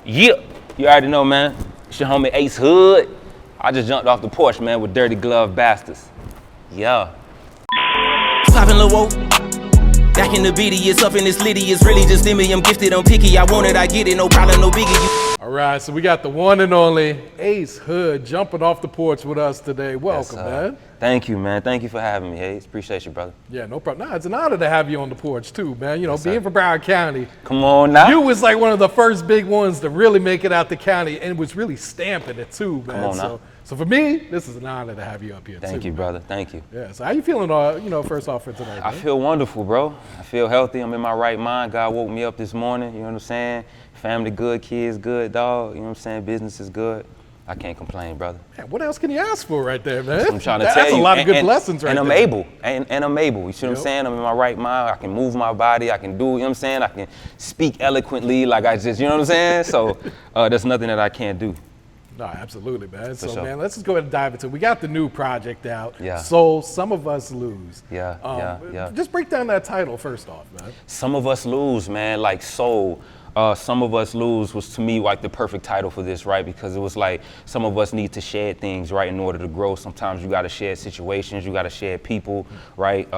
Yep, you already know, man. It's your homie Ace Hood. I just jumped off the porch, man, with dirty glove bastards. Yeah. Poppin' Lil Woke. Back in the bitty, it's up and it's litty. It's really just me. I'm gifted, I'm picky. I want it, I get it. No problem, no biggie. All right, so we got the one and only Ace Hood jumping off the porch with us today. Welcome, man. Thank you, man. Thank you for having me, Haze. Appreciate you, brother. Yeah, no problem. Nah, it's an honor to have you on the porch too, man. You know, being from Broward County. Come on now. You was like one of the first big ones to really make it out the county and was really stamping it too, man. Come on now. So for me, this is an honor to have you up here too. Thank you, brother. Thank you. Yeah, so how you feeling, first off for today, man? I feel wonderful, bro. I feel healthy. I'm in my right mind. God woke me up this morning, you know what I'm saying? Family good, kids good, dog. You know what I'm saying? Business is good. I can't complain, brother. Man, what else can you ask for right there, man? I'm trying to tell you. That's a lot of good blessings right there. And I'm able. And I'm able. You see what I'm saying? I'm in my right mind. I can move my body. I can do, you know what I'm saying? I can speak eloquently like I just, you know what I'm saying? So there's nothing that I can't do. No, absolutely, man. So, sure. man, let's just go ahead and dive into it. We got the new project out, Yeah. S.O.U.L, Some of Us Lose. Yeah. Just break down that title first off, man. Some of Us Lose, man, like S.O.U.L. Some of Us Lose was to me like the perfect title for this, right? Because it was like some of us need to shed things, right, in order to grow. Sometimes you got to shed situations, you got to shed people, right?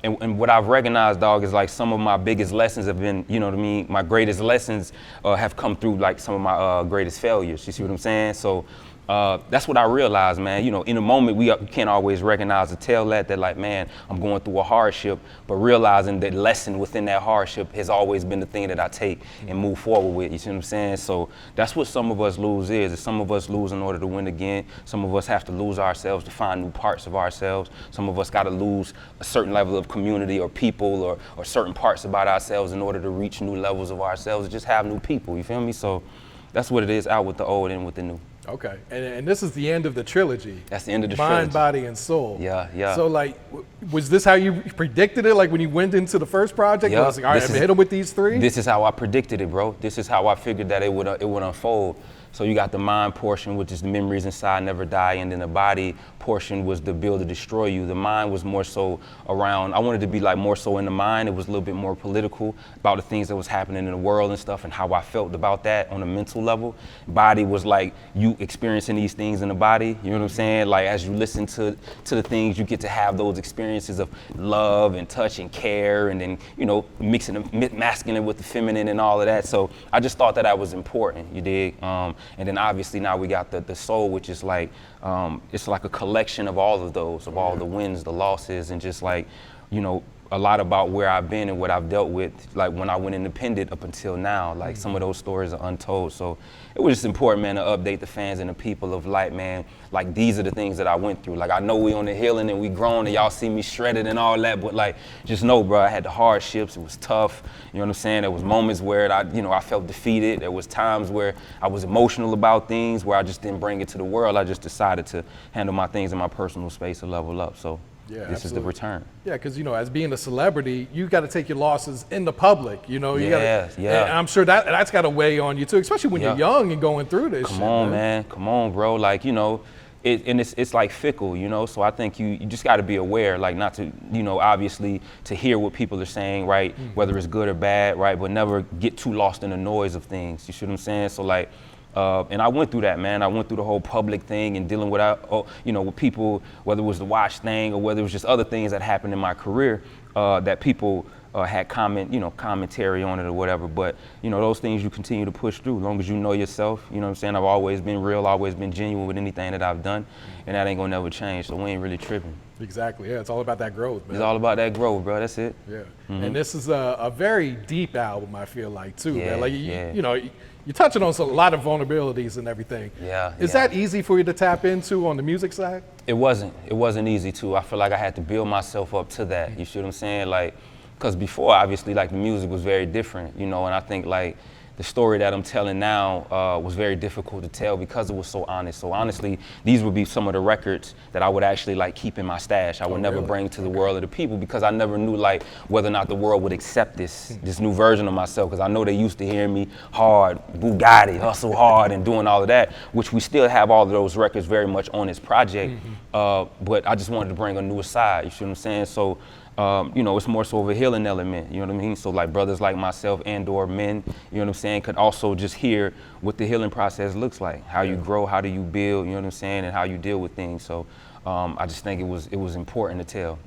And what I've recognized, dog, is like some of my biggest lessons have been, you know what I mean? My greatest lessons have come through like some of my greatest failures. You see what I'm saying? So that's what I realized, man. You know, in a moment, we can't always recognize or tell that like, man, I'm going through a hardship, but realizing that lesson within that hardship has always been the thing that I take and move forward with. You see what I'm saying? So that's what Some of Us Lose is. Some of us lose in order to win again. Some of us have to lose ourselves to find new parts of ourselves. Some of us got to lose a certain level of community or people or certain parts about ourselves in order to reach new levels of ourselves and just have new people. You feel me? So that's what it is, out with the old and with the new. Okay, and this is the end of the trilogy. That's the end of the trilogy. Mind, Body, and Soul. Yeah. So, like, was this how you predicted it? Like, when you went into the first project, Yeah. was like, all right, I'm gonna hit them with these three? This is how I predicted it, bro. This is how I figured that it would unfold. So you got the mind portion, which is the memories inside never die, and then the body portion was the build to destroy you. The mind was more so around, I wanted to be like more so in the mind. It was a little bit more political about the things that was happening in the world and stuff and how I felt about that on a mental level. Body was like you experiencing these things in the body, you know what I'm saying? Like as you listen to the things, you get to have those experiences of love and touch and care, and then, you know, mixing the masculine with the feminine and all of that. So I just thought that was important, you dig? And then obviously now we got the soul, which is like, it's like a collection of all of those, of all the wins, the losses, and just like, you know, a lot about where I've been and what I've dealt with, like when I went independent up until now. Like some of those stories are untold. So it was just important, man, to update the fans and the people of like, man, like these are the things that I went through. Like I know we on the healing and we grown and y'all see me shredded and all that, but like, just know, bro, I had the hardships. It was tough. You know what I'm saying? There was moments where I felt defeated. There was times where I was emotional about things, where I just didn't bring it to the world. I just decided to handle my things in my personal space and level up. So. Yeah, this is the return. Yeah, because, you know, as being a celebrity, you got to take your losses in the public, you know. Yeah. And I'm sure that's got to weigh on you too, especially when you're young and going through this. Come on, man. Come on, bro. Like, you know, it's like fickle, you know. So I think you just got to be aware, like not to, you know, obviously to hear what people are saying, right? Whether it's good or bad, right? But never get too lost in the noise of things. You see what I'm saying? So like. And I went through that, man. I went through the whole public thing and dealing with, with people, whether it was the watch thing or whether it was just other things that happened in my career that people had commentary on it or whatever. But, you know, those things you continue to push through as long as you know yourself. You know what I'm saying? I've always been real, always been genuine with anything that I've done, and that ain't gonna never change. So we ain't really tripping. Exactly. Yeah, it's all about that growth, man. It's all about that growth, bro. That's it. Yeah. And this is a very deep album, I feel like, too, man. Like, you know, you're touching on a lot of vulnerabilities and everything. Is that easy for you to tap into on the music side? It wasn't easy to. I feel like I had to build myself up to that. You see what I'm saying? Like, because before, obviously, like the music was very different, you know, and I think like the story that I'm telling now was very difficult to tell because it was so honest. So honestly, these would be some of the records that I would actually like keep in my stash. I would never bring to the world of the people because I never knew like whether or not the world would accept this new version of myself, because I know they used to hear me hard, Bugatti, hustle hard and doing all of that, which we still have all of those records very much on this project. But I just wanted to bring a newer side, you see what I'm saying? So you know, it's more so of a healing element, you know what I mean? So like brothers like myself and or men, you know what I'm saying, could also just hear what the healing process looks like, how you grow, how do you build, you know what I'm saying, and how you deal with things. So I just think it was important to tell.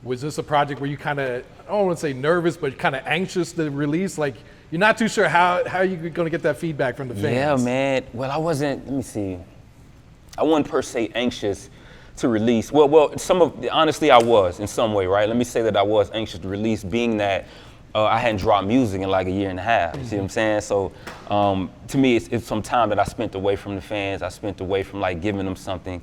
Was this a project where you kind of, I don't want to say nervous, but kind of anxious to release? Like, you're not too sure how you're going to get that feedback from the fans? Yeah, man. Well, I wasn't, let me see. I wasn't per se anxious to release. Well, honestly, I was in some way, right? Let me say that I was anxious to release, being that I hadn't dropped music in like a year and a half. You see what I'm saying? So to me, it's some time that I spent away from the fans. I spent away from like giving them something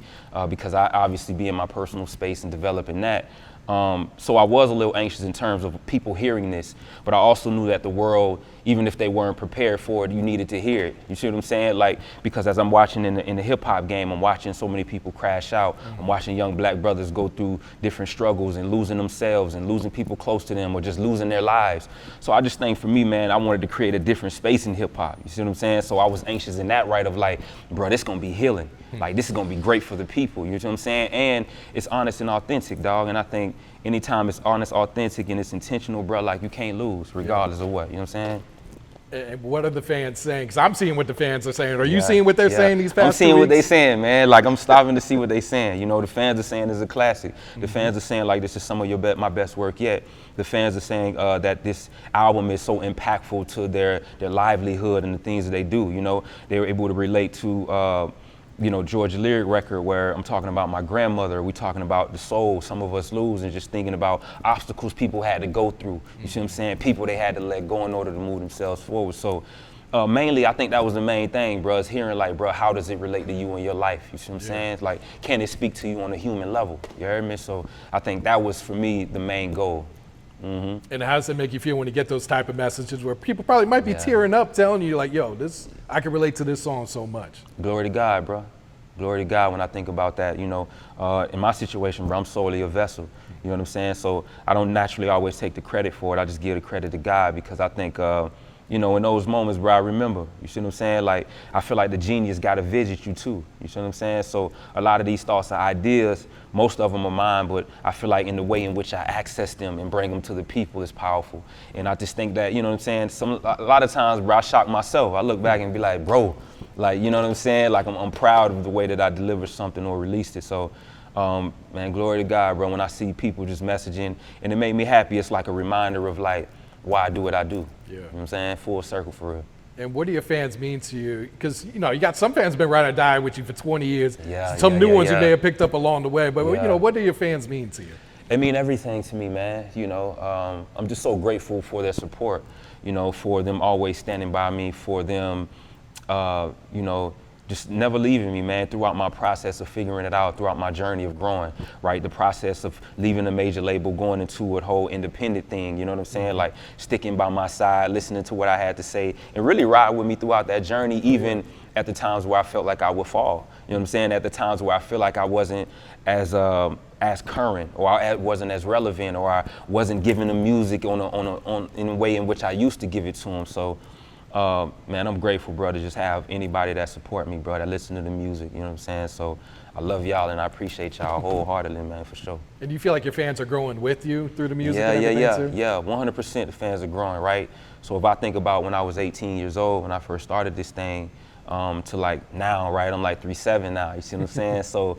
because I obviously be in my personal space and developing that. So I was a little anxious in terms of people hearing this, but I also knew that the world, even if they weren't prepared for it, you needed to hear it. You see what I'm saying? Like, because as I'm watching in the hip hop game, I'm watching so many people crash out. I'm watching young black brothers go through different struggles and losing themselves and losing people close to them or just losing their lives. So I just think for me, man, I wanted to create a different space in hip hop. You see what I'm saying? So I was anxious in that right of like, bro, this gonna be healing. Like, this is gonna be great for the people, you know what I'm saying? And it's honest and authentic, dog. And I think anytime it's honest, authentic, and it's intentional, bro, like you can't lose regardless of what, you know what I'm saying? And what are the fans saying? Because I'm seeing what the fans are saying. Are you seeing what they're saying these past 2 weeks? I'm seeing what they're saying, man. Like, I'm stopping to see what they're saying. You know, the fans are saying it's a classic. The fans are saying, like, this is some of my best work yet. The fans are saying that this album is so impactful to their livelihood and the things that they do. You know, they were able to relate to, you know, Georgia Lyric record where I'm talking about my grandmother, we talking about the soul some of us lose, and just thinking about obstacles people had to go through. You see what I'm saying? People they had to let go in order to move themselves forward. So mainly I think that was the main thing, bro, is hearing like, bro, how does it relate to you in your life? You see what I'm saying? Like, can it speak to you on a human level? You heard me? So I think that was for me the main goal. And how does it make you feel when you get those type of messages where people probably might be tearing up telling you like, yo, I can relate to this song so much? Glory to God, bro. Glory to God when I think about that. You know, in my situation, bro, I'm solely a vessel. You know what I'm saying? So I don't naturally always take the credit for it. I just give the credit to God because I think, you know, in those moments, bro, I remember. You see what I'm saying? Like, I feel like the genius got to visit you too. You see what I'm saying? So a lot of these thoughts and ideas, most of them are mine, but I feel like in the way in which I access them and bring them to the people is powerful. And I just think that, you know what I'm saying? A lot of times, bro, I shock myself. I look back and be like, bro, like, you know what I'm saying? Like, I'm proud of the way that I delivered something or released it. So, man, glory to God, bro. When I see people just messaging, and it made me happy, it's like a reminder of like, why I do what I do. Yeah. You know what I'm saying? Full circle for real. And what do your fans mean to you? Because, you know, you got some fans been ride or die with you for 20 years. Some new ones you may have picked up along the way. But, you know, what do your fans mean to you? It mean everything to me, man. You know, I'm just so grateful for their support, you know, for them always standing by me, for them, you know, just never leaving me, man, throughout my process of figuring it out, throughout my journey of growing, right? The process of leaving a major label, going into a whole independent thing, you know what I'm saying? Like, sticking by my side, listening to what I had to say, and really ride with me throughout that journey, even at the times where I felt like I would fall. You know what I'm saying? At the times where I feel like I wasn't as current, or I wasn't as relevant, or I wasn't giving them music in a way in which I used to give it to them. So, man, I'm grateful, bro, to just have anybody that support me, bro, that listen to the music, you know what I'm saying? So I love y'all and I appreciate y'all wholeheartedly, man, for sure. And do you feel like your fans are growing with you through the music? Yeah, 100% the fans are growing, right? So if I think about when I was 18 years old, when I first started this thing, to like now, right, I'm like 3'7" now, you see what I'm saying? So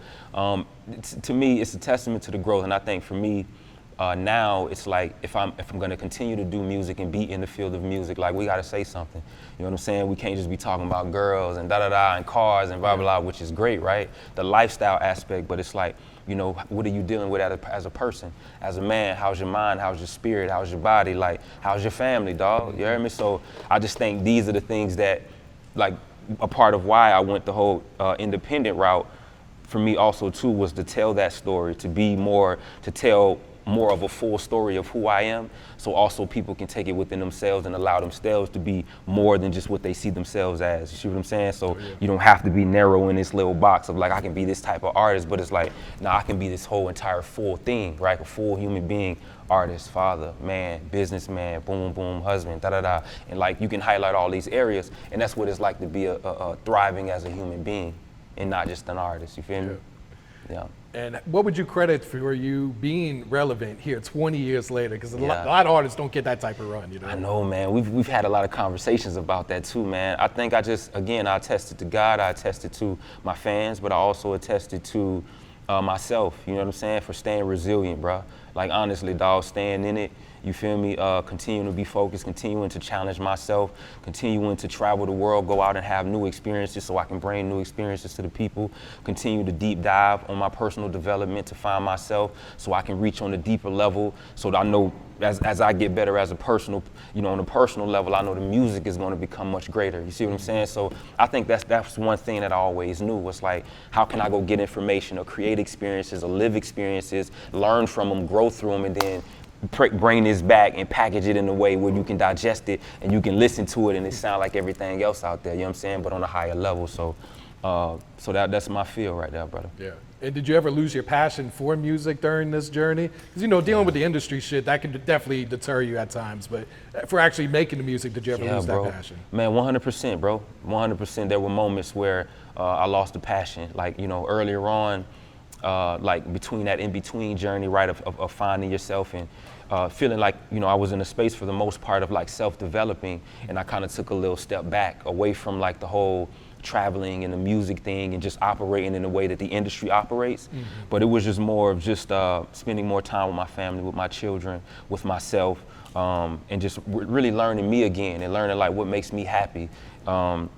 to me, it's a testament to the growth, and I think for me, now it's like if I'm gonna continue to do music and be in the field of music, like we gotta say something. You know what I'm saying? We can't just be talking about girls and da-da-da and cars and blah, blah, blah, which is great, right? The lifestyle aspect, but it's like, you know, what are you dealing with as a person? As a man, how's your mind? How's your spirit? How's your body? Like, how's your family, dog? You hear me? So I just think these are the things that, like, a part of why I went the whole independent route for me also too was to tell that story, to tell more of a full story of who I am, so also people can take it within themselves and allow themselves to be more than just what they see themselves as. You see what I'm saying? So you don't have to be narrow in this little box of like, I can be this type of artist, but it's like, I can be this whole entire full thing, right? A full human being, artist, father, man, businessman, boom, boom, husband, da-da-da. And like, you can highlight all these areas, and that's what it's like to be a thriving as a human being and not just an artist, you feel me? Yeah. And what would you credit for you being relevant here 20 years later? Because a lot of artists don't get that type of run, you know? I know, man. We've had a lot of conversations about that too, man. I think I attested to God, I attested to my fans, but I also attested to myself, you know what I'm saying, for staying resilient, bro. Like, honestly, dog, staying in it. You feel me? Continuing to be focused, continuing to challenge myself, continuing to travel the world, go out and have new experiences so I can bring new experiences to the people, continue to deep dive on my personal development to find myself so I can reach on a deeper level so that I know as I get better as a personal, you know, on a personal level, I know the music is going to become much greater. You see what I'm saying? So I think that's one thing that I always knew was like, how can I go get information or create experiences or live experiences, learn from them, grow through them, and then bring this back and package it in a way where you can digest it and you can listen to it and it sound like everything else out there, you know what I'm saying, but on a higher level. So that's my feel right there, brother. Yeah. And did you ever lose your passion for music during this journey? Because, you know, dealing with the industry shit, that can definitely deter you at times, but for actually making the music, did you ever lose that passion? Man, 100%, bro. 100%. There were moments where I lost the passion. Like, you know, earlier on, like between that in-between journey, right, of finding yourself and feeling like, you know, I was in a space for the most part of like self-developing, and I kind of took a little step back away from like the whole traveling and the music thing and just operating in the way that the industry operates. Mm-hmm. But it was just more of just spending more time with my family, with my children, with myself, and just really learning me again and learning like what makes me happy. And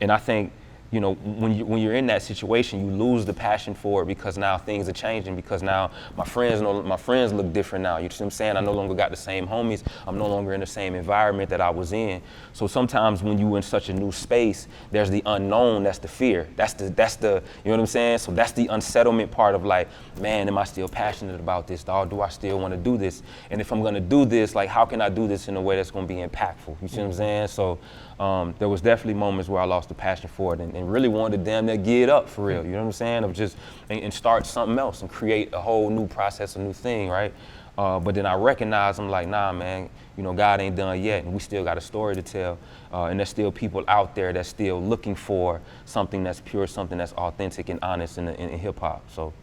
I think, you know, when you're in that situation, you lose the passion for it because now things are changing, because now my friends look different now. You see what I'm saying? I no longer got the same homies. I'm no longer in the same environment that I was in. So sometimes when you're in such a new space, there's the unknown, that's the fear. That's the, you know what I'm saying? So that's the unsettlement part of like, man, am I still passionate about this, dog? Do I still want to do this? And if I'm going to do this, like, how can I do this in a way that's going to be impactful? You see what I'm saying? So there was definitely moments where I lost the passion for it and really wanted to damn near get up for real, you know what I'm saying? Of just, and start something else and create a whole new process, a new thing, right? But then I recognized, I'm like, nah, man, you know, God ain't done yet, and we still got a story to tell. And there's still people out there that's still looking for something that's pure, something that's authentic and honest in hip hop. So,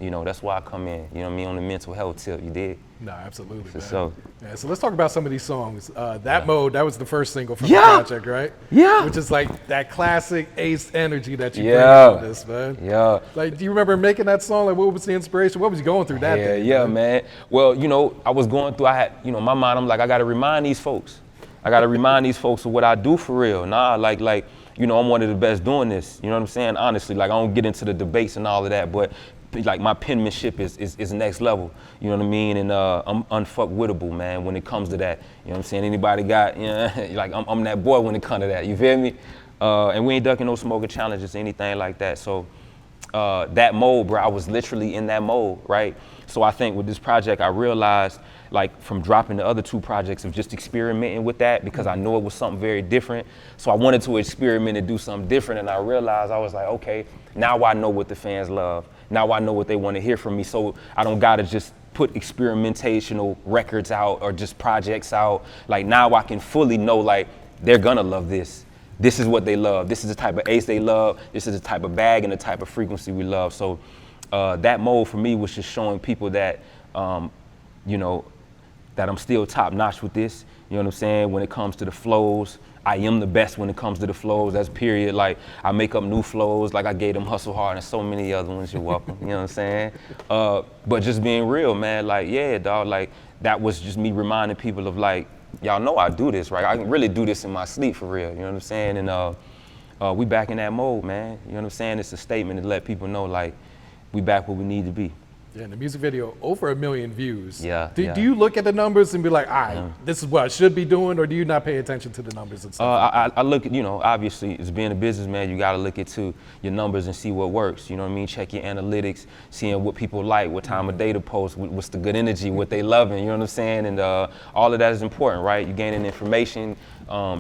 you know, that's why I come in, you know what I mean, on the mental health tip, you did? No, absolutely, man. So let's talk about some of these songs. That Mode, that was the first single from the project, right? Yeah. Which is like that classic Ace energy that you bring on this, man. Yeah. Like, do you remember making that song? Like, what was the inspiration? What was you going through that day? Yeah, man. Well, you know, I was going through, I had, you know, my mind, I'm like, I got to remind these folks. I got to remind these folks of what I do for real. Nah, like, you know, I'm one of the best doing this. You know what I'm saying? Honestly, like, I don't get into the debates and all of that, but like my penmanship is next level, you know what I mean? And I'm unfuckwittable, man, when it comes to that. You know what I'm saying? Anybody got, you know, like I'm that boy when it comes to that, you feel me? And we ain't ducking no smoking challenges or anything like that. So that mode, bro, I was literally in that mode, right? So I think with this project, I realized, like, from dropping the other two projects of just experimenting with that, because I know it was something very different. So I wanted to experiment and do something different, and I realized, I was like, okay, now I know what the fans love. Now I know what they want to hear from me, so I don't gotta just put experimentational records out or just projects out. Like, now I can fully know, like, they're gonna love this. This is what they love. This is the type of Ace they love. This is the type of bag and the type of frequency we love. So that mode for me was just showing people that, you know, that I'm still top notch with this. You know what I'm saying? When it comes to the flows, I am the best when it comes to the flows. That's period. Like, I make up new flows. Like, I gave them Hustle Hard and so many other ones. You're welcome. You know what I'm saying? But just being real, man. Like, yeah, dog. Like, that was just me reminding people of, like, y'all know I do this, right? I can really do this in my sleep for real. You know what I'm saying? And we back in that mode, man. You know what I'm saying? It's a statement to let people know, like, we back where we need to be. Yeah, and the music video, over 1 million views. Yeah. Do you look at the numbers and be like, all right, this is what I should be doing, or do you not pay attention to the numbers and stuff? I look at, you know, obviously, as being a businessman, you got to look into your numbers and see what works. You know what I mean? Check your analytics, seeing what people like, what time of day to post, what's the good energy, what they loving, you know what I'm saying? And all of that is important, right? You're gaining information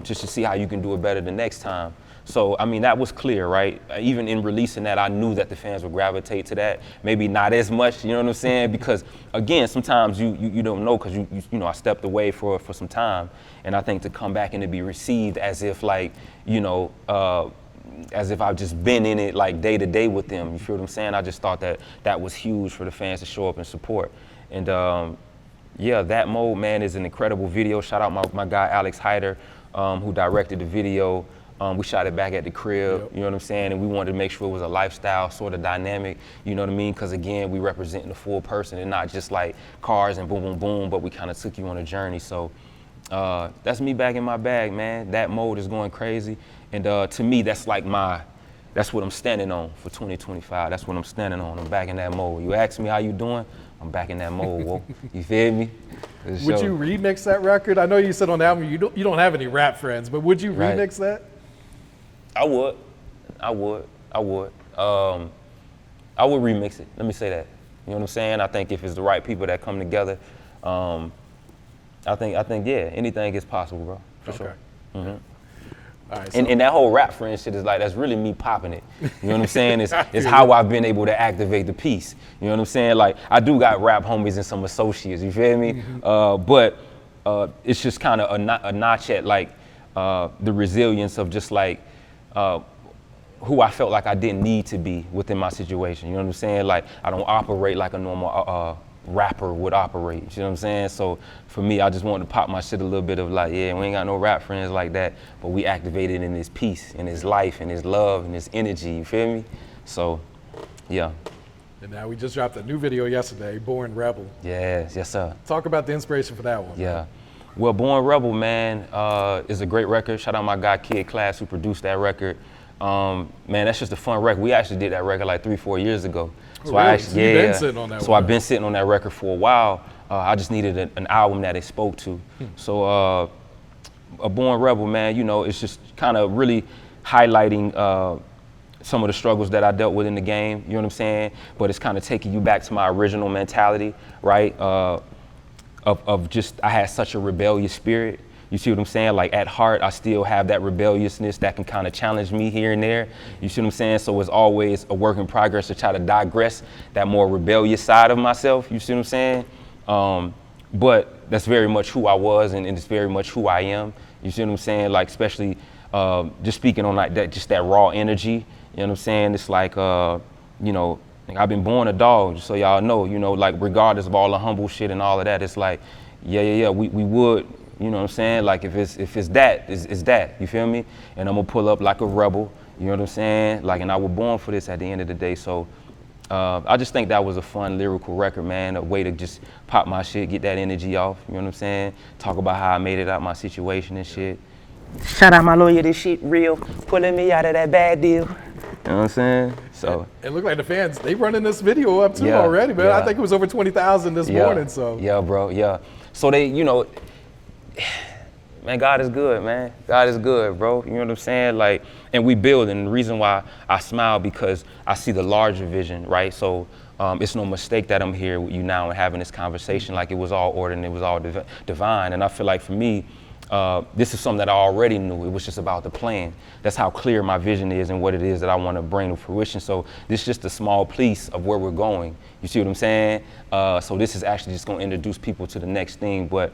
just to see how you can do it better the next time. So, I mean, that was clear, right? Even in releasing that, I knew that the fans would gravitate to that. Maybe not as much, you know what I'm saying? Because, again, sometimes you don't know, because, you know, I stepped away for some time. And I think to come back and to be received as if, like, you know, as if I've just been in it like day to day with them. You feel what I'm saying? I just thought that was huge for the fans to show up and support. And yeah, That Mode, man, is an incredible video. Shout out my guy Alex Hyder, who directed the video. We shot it back at the crib, you know what I'm saying? And we wanted to make sure it was a lifestyle sort of dynamic, you know what I mean? Because again, we represent the full person and not just like cars and boom, boom, boom, but we kind of took you on a journey. So that's me back in my bag, man. That Mode is going crazy. And to me, that's like that's what I'm standing on for 2025. That's what I'm standing on. I'm back in that mode. You ask me how you doing, I'm back in that mode, whoa. You feel me? Would you remix that record? I know you said on the album you don't have any rap friends, but would you remix that? I would remix it. Let me say that. You know what I'm saying? I think if it's the right people that come together, I think yeah, anything is possible, bro. For sure. Mm-hmm. All right, so. And that whole rap friend shit is like, that's really me popping it. You know what I'm saying? It's how I've been able to activate the piece. You know what I'm saying? Like, I do got rap homies and some associates, you feel me? Mm-hmm. But it's just kind of a notch at like the resilience of just like who I felt like I didn't need to be within my situation. You know what I'm saying? Like, I don't operate like a normal rapper would operate. You know what I'm saying? So for me, I just wanted to pop my shit a little bit of like, yeah, we ain't got no rap friends like that, but we activated in his peace, in his life, in his love, in his energy. You feel me? So, yeah. And now we just dropped a new video yesterday, Born Rebel. Yes, sir. Talk about the inspiration for that one. Yeah. Man. Well, Born Rebel, man, is a great record. Shout out my guy Kid Class who produced that record. Man, that's just a fun record. We actually did that record like 3-4 years ago. So really? You've been sitting on that one. I've been sitting on that record for a while. I just needed an album that it spoke to. So a Born Rebel, man, you know, it's just kind of really highlighting some of the struggles that I dealt with in the game, you know what I'm saying? But it's kind of taking you back to my original mentality, right? Of just, I had such a rebellious spirit. You see what I'm saying? Like, at heart, I still have that rebelliousness that can kind of challenge me here and there. You see what I'm saying? So it's always a work in progress to try to digress that more rebellious side of myself. You see what I'm saying? But that's very much who I was, and it's very much who I am. You see what I'm saying? Like, especially just speaking on like that, just that raw energy. You know what I'm saying? It's like, you know, I've been born a dog, just so y'all know. You know, like, regardless of all the humble shit and all of that, it's like, yeah, we would. You know what I'm saying? Like, if it's that, it's that. You feel me? And I'm gonna pull up like a rebel. You know what I'm saying? Like, and I was born for this at the end of the day. So I just think that was a fun lyrical record, man. A way to just pop my shit, get that energy off. You know what I'm saying? Talk about how I made it out my situation and shit. Shout out my lawyer, this shit real. Pulling me out of that bad deal. You know what I'm saying? So it looked like the fans, they running this video up too already, man. I think it was over 20,000 this morning. So yeah, bro, yeah. So they, you know. Man, God is good, man. God is good, bro. You know what I'm saying? Like, and we build, and the reason why I smile because I see the larger vision, right? So it's no mistake that I'm here with you now and having this conversation. Like, it was all ordered and it was all divine. And I feel like for me, this is something that I already knew. It was just about the plan. That's how clear my vision is and what it is that I want to bring to fruition. So this is just a small piece of where we're going. You see what I'm saying? So this is actually just going to introduce people to the next thing. But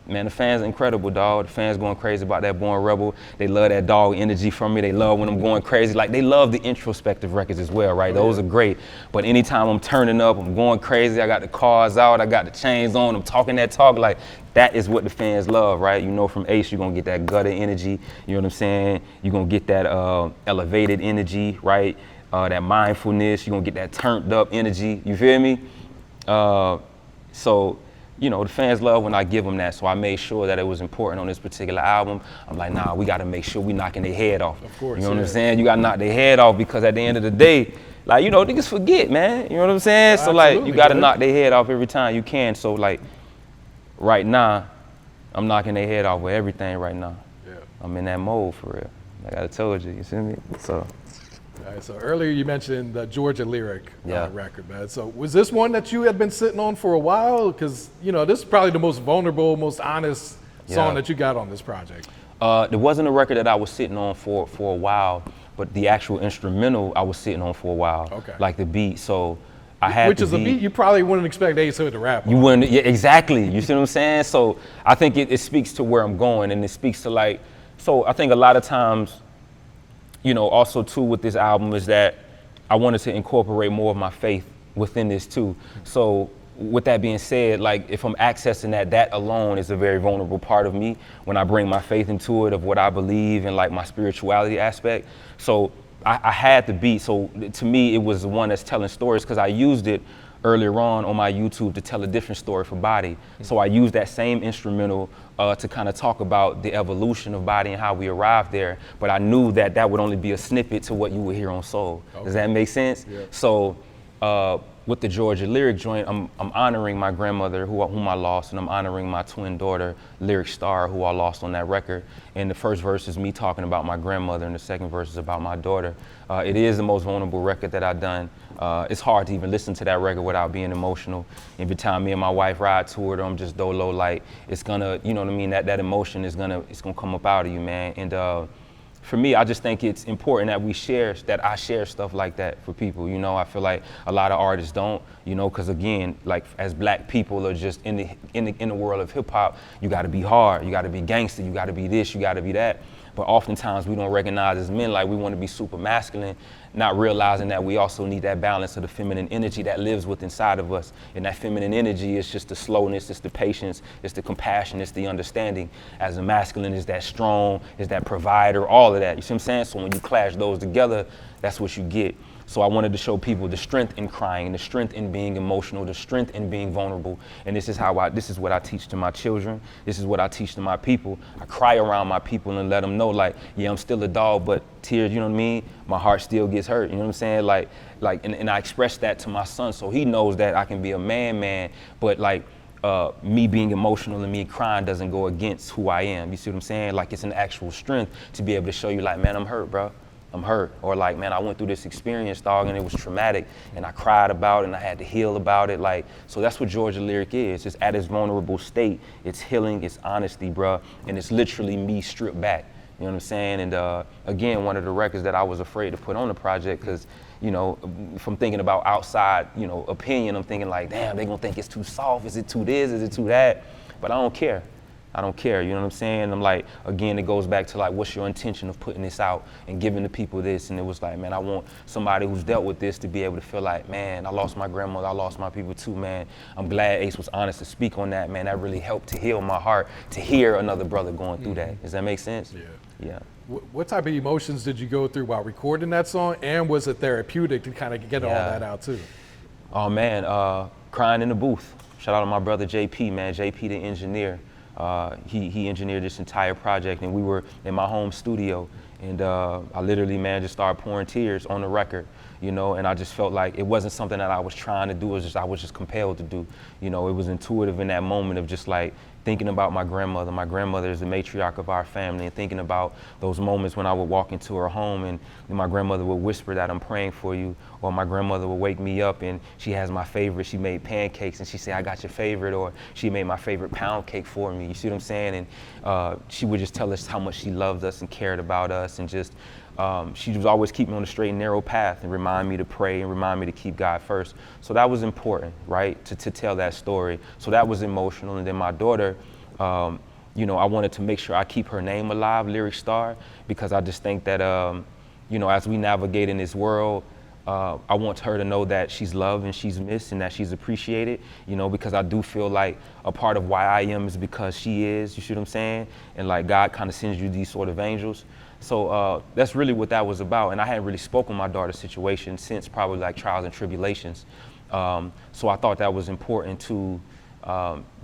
man, the fans are incredible, dog. The fans going crazy about that Born Rebel. They love that dog energy from me. They love when I'm going crazy. Like, they love the introspective records as well, right? Those are great. But anytime I'm turning up, I'm going crazy, I got the cars out, I got the chains on, I'm talking that talk, like, that is what the fans love, right? You know, from Ace, you're gonna get that gutter energy, you know what I'm saying? You're gonna get that elevated energy, right? That mindfulness, you're gonna get that turned up energy, you feel me? So, you know, the fans love when I give them that, so I made sure that it was important on this particular album. I'm like, nah, we gotta make sure we knocking their head off. Of course, you know what I'm saying? You gotta knock their head off because at the end of the day, like, you know, niggas forget, man. You know what I'm saying? So like, you gotta knock their head off every time you can. So like, right now, I'm knocking their head off with everything right now. Yeah. I'm in that mode for real. Like I told you, you see me? So. All right, so earlier you mentioned the Georgia Lyric record, man. So was this one that you had been sitting on for a while? Because, you know, this is probably the most vulnerable, most honest song that you got on this project. There wasn't a record that I was sitting on for a while, but the actual instrumental I was sitting on for a while. Okay. Like the beat, so I had Which is a beat you probably wouldn't expect S.O.U.L to rap on. You wouldn't, yeah, exactly. You see what I'm saying? So I think it speaks to where I'm going, and it speaks to like, so I think a lot of times, you know, also too with this album is that I wanted to incorporate more of my faith within this too. So with that being said, like if I'm accessing that alone is a very vulnerable part of me when I bring my faith into it, of what I believe and like my spirituality aspect. So I had the beat. So to me, it was the one that's telling stories, because I used it earlier on my YouTube to tell a different story for Body. So I used that same instrumental to kind of talk about the evolution of Body and how we arrived there. But I knew that that would only be a snippet to what you would hear on S.O.U.L. Okay. Does that make sense? Yeah. So with the Georgia Lyric joint, I'm honoring my grandmother whom I lost, and I'm honoring my twin daughter, Lyric Star, who I lost on that record. And the first verse is me talking about my grandmother, and the second verse is about my daughter. It is the most vulnerable record that I've done. It's hard to even listen to that record without being emotional. Every time me and my wife ride to it, or I'm just dolo, like it's gonna, you know what I mean? That emotion is gonna come up out of you, man. And for me, I just think it's important that I share stuff like that for people. You know, I feel like a lot of artists don't, you know, because again, like as black people or just in the world of hip hop, you got to be hard, you got to be gangster, you got to be this, you got to be that. But oftentimes we don't recognize as men, like we want to be super masculine, not realizing that we also need that balance of the feminine energy that lives within inside of us. And that feminine energy is just the slowness, it's the patience, it's the compassion, it's the understanding. As the masculine is that strong, is that provider, all of that. You see what I'm saying? So when you clash those together, that's what you get. So I wanted to show people the strength in crying, the strength in being emotional, the strength in being vulnerable. And this is what I teach to my children. This is what I teach to my people. I cry around my people and let them know, like, yeah, I'm still a dog, but tears, you know what I mean? My heart still gets hurt, you know what I'm saying? And I express that to my son, so he knows that I can be a man, but like, me being emotional and me crying doesn't go against who I am. You see what I'm saying? Like, it's an actual strength to be able to show you, like, man, I'm hurt, bro. I'm hurt. Or like, man, I went through this experience, dog, and it was traumatic, and I cried about it, and I had to heal about it. Like, so that's what Georgia Lyric is. It's at its vulnerable state. It's healing, it's honesty, bro, and it's literally me stripped back. You know what I'm saying? And again, one of the records that I was afraid to put on the project, because, you know, from thinking about outside, you know, opinion, I'm thinking like, damn, they gonna think it's too soft. Is it too this? Is it too that? But I don't care. I don't care, you know what I'm saying? I'm like, again, it goes back to like, what's your intention of putting this out and giving the people this? And it was like, man, I want somebody who's dealt with this to be able to feel like, man, I lost my grandmother, I lost my people too, man. I'm glad Ace was honest to speak on that, man. That really helped to heal my heart, to hear another brother going through that. Does that make sense? Yeah. What type of emotions did you go through while recording that song? And was it therapeutic to kind of get all that out too? Oh man, crying in the booth. Shout out to my brother JP, man, JP the engineer. He engineered this entire project, and we were in my home studio, and I literally, man, just started pouring tears on the record, you know, and I just felt like it wasn't something that I was trying to do, I was just compelled to do. You know, it was intuitive in that moment of just like thinking about my grandmother. My grandmother is the matriarch of our family, and thinking about those moments when I would walk into her home and my grandmother would whisper that I'm praying for you, or my grandmother would wake me up and she has my favorite. She made pancakes and she said, I got your favorite, or she made my favorite pound cake for me. You see what I'm saying? And she would just tell us how much she loved us and cared about us, and just she was always keeping me on the straight and narrow path and remind me to pray and remind me to keep God first. So that was important, right, to tell that story. So that was emotional. And then my daughter, you know, I wanted to make sure I keep her name alive, Lyric Star, because I just think that, you know, as we navigate in this world, I want her to know that she's loved and she's missed and that she's appreciated, you know, because I do feel like a part of why I am is because she is, you see what I'm saying? And like God kind of sends you these sort of angels. So that's really what that was about. And I hadn't really spoken my daughter's situation since probably like Trials and Tribulations. So I thought that was important to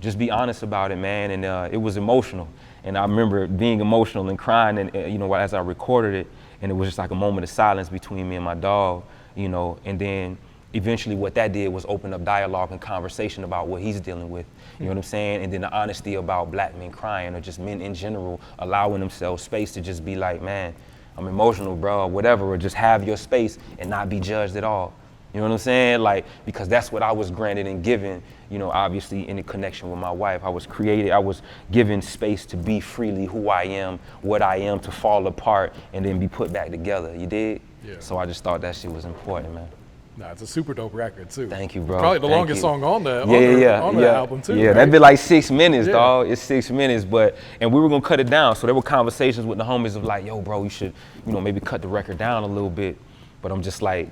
just be honest about it, man. And it was emotional. And I remember being emotional and crying, and you know, as I recorded it, and it was just like a moment of silence between me and my dog, you know, and then eventually what that did was open up dialogue and conversation about what he's dealing with, you know what I'm saying? And then the honesty about black men crying, or just men in general allowing themselves space to just be like, man, I'm emotional, bro, or whatever, or just have your space and not be judged at all. You know what I'm saying? Like, because that's what I was granted and given, you know, obviously in the connection with my wife. I was given space to be freely who I am, what I am, to fall apart and then be put back together. You dig? Yeah. So I just thought that shit was important, man. No, it's a super dope record too. Thank you, bro. Probably the Thank longest you. song on the Yeah. album too. Yeah, right? that'd be like 6 minutes, Yeah. dog. It's 6 minutes, and we were gonna cut it down. So there were conversations with the homies of like, yo, bro, you should, maybe cut the record down a little bit. But I'm just like,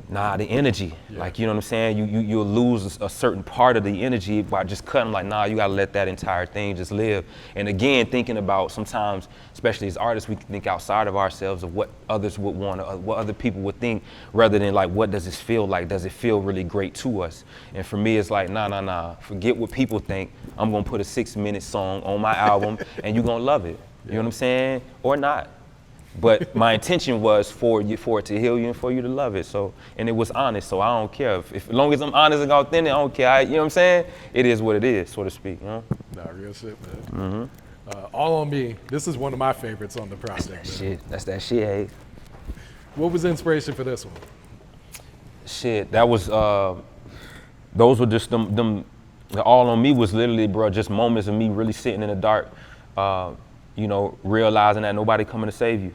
nah, the energy. Yeah. Like, you know what I'm saying? You'll lose a certain part of the energy by just cutting. Like, nah, you gotta let that entire thing just live. And again, thinking about sometimes, especially as artists, we can think outside of ourselves of what others would want, or what other people would think, rather than like, what does this feel like? Does it feel really great to us? And for me, it's like, nah. Forget what people think. I'm gonna put a 6-minute song on my album, and you're gonna love it. You know what I'm saying? Or not. But my intention was for it to heal you and for you to love it. So, and it was honest. So I don't care if as long as I'm honest and authentic, I don't care. You know what I'm saying? It is what it is, so to speak. You know? Nah, real shit, man. All on Me. This is one of my favorites on the project. That's that shit, Haze. What was the inspiration for this one? Shit, that was those were just them. The All on Me was literally, bro, just moments of me really sitting in the dark. Realizing that nobody coming to save you.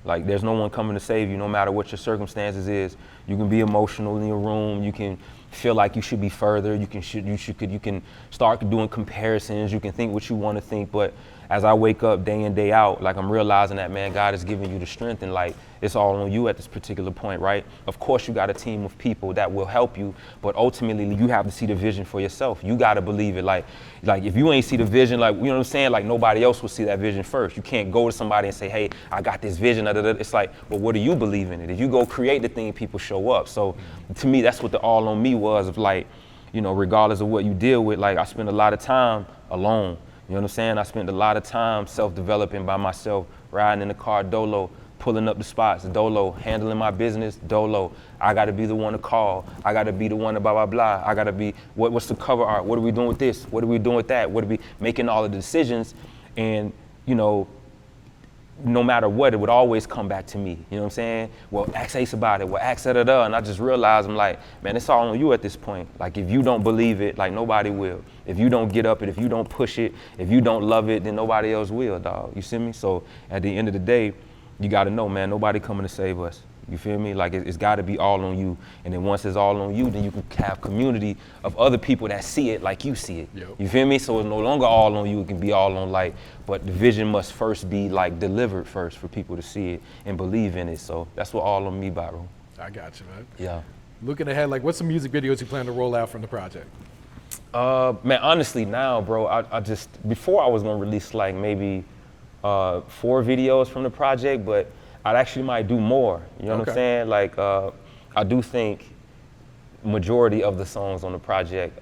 Like, there's no one coming to save you, no matter what your circumstances is. You can be emotional in your room. You can feel like you should be further. You can start doing comparisons. You can think what you want to think. But as I wake up day in, day out, like, I'm realizing that, man, God is giving you the strength, and like, it's all on you at this particular point, right? Of course, you got a team of people that will help you, but ultimately, you have to see the vision for yourself. You got to believe it. Like if you ain't see the vision, like, you know what I'm saying? Like, nobody else will see that vision first. You can't go to somebody and say, hey, I got this vision. It's like, well, what do you believe in it? If you go create the thing, people show up. So to me, that's what the All on Me was, of like, regardless of what you deal with, like, I spend a lot of time alone. You know what I'm saying? I spent a lot of time self-developing by myself, riding in the car dolo, pulling up the spots dolo, handling my business dolo. I got to be the one to call. I got to be the one to blah, blah, blah. I got to be, what's the cover art? What are we doing with this? What are we doing with that? What are we making all of the decisions? And, no matter what, it would always come back to me. You know what I'm saying? Well, ask Ace about it. Well, ask da-da-da. And I just realized, I'm like, man, it's all on you at this point. Like, if you don't believe it, like, nobody will. If you don't get up it, if you don't push it, if you don't love it, then nobody else will, dog. You see me? So at the end of the day, you got to know, man, nobody coming to save us. You feel me? Like, it's got to be all on you. And then once it's all on you, then you can have community of other people that see it like you see it. Yep. You feel me? So it's no longer all on you. It can be all on light. But the vision must first be, like, delivered first for people to see it and believe in it. So that's what All on Me about, bro. I got you, man. Yeah. Looking ahead, like, what's some music videos you plan to roll out from the project? Man, honestly, now, bro, I just, before I was going to release, like, maybe 4 videos from the project, but I actually might do more. You know what I'm saying? Like, I do think majority of the songs on the project